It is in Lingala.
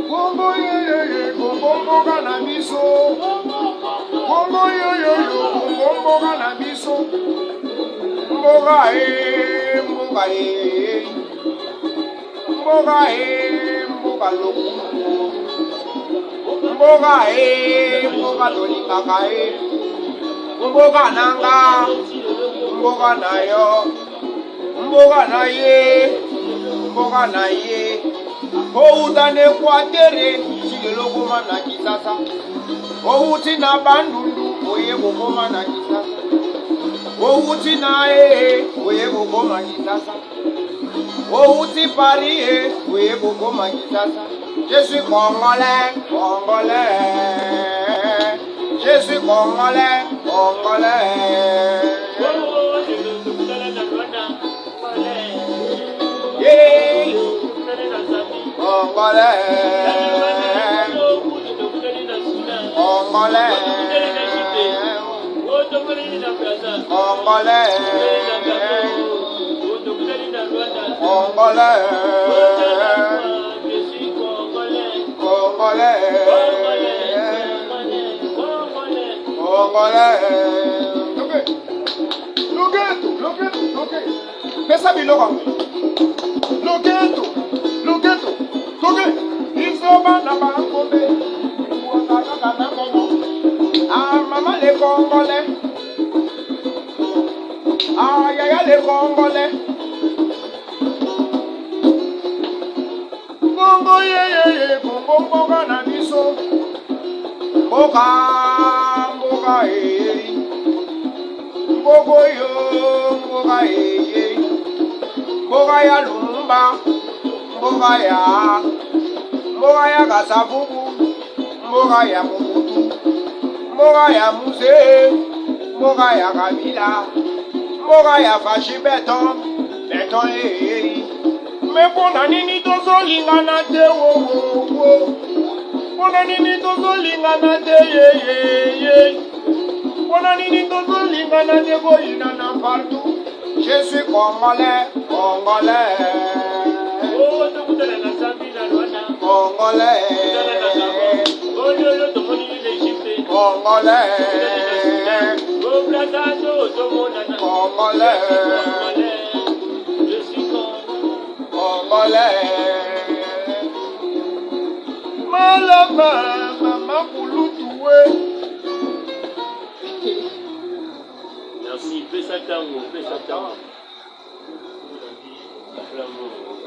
Congo ye, Congo mboga na biso. Congo yo, Congo mboga na biso. Mboga mboga mboga lokumu. Mboga mboga tolingaka mboga nanga, mboga na yo, mboga na ye, mboga na ye. Outa ne kwatere, chilelo koma na kisasa. Outi na bandundu, oye koma na kisasa. Outi na oye koma kisasa. Outi Paris, oye koma kisasa. Je suis congolais, congolais. Je suis congolais, congolais. Yeah. Congolais, congolais, congolais, Look. Pesa biloko. Loketo. Isoba na bankombe. Ah, maman les Congolais. Ah, yaya les Congolais. Congo ye, Congo mboga na biso. Mboga Mbogo yo, mboga ya Lumumba, mboga ya Kasavubu, mboga ya Mobutu, mboga ya Muse, mboga ya Kabila, mboga ya Fashi Beton Me pona nini tozolingana te wo. Pona nini tozolingana te ye. Pona nini tozolingana te boyina na partout. Je suis congolais, congolais. Oh, tokutana na Zambie na Rwanda. Congolais. Congolais. Oh, Brazzo, congolais. Je suis congolais. Malama, maman Pouloutoué. Merci, fais ça tango. Bravo.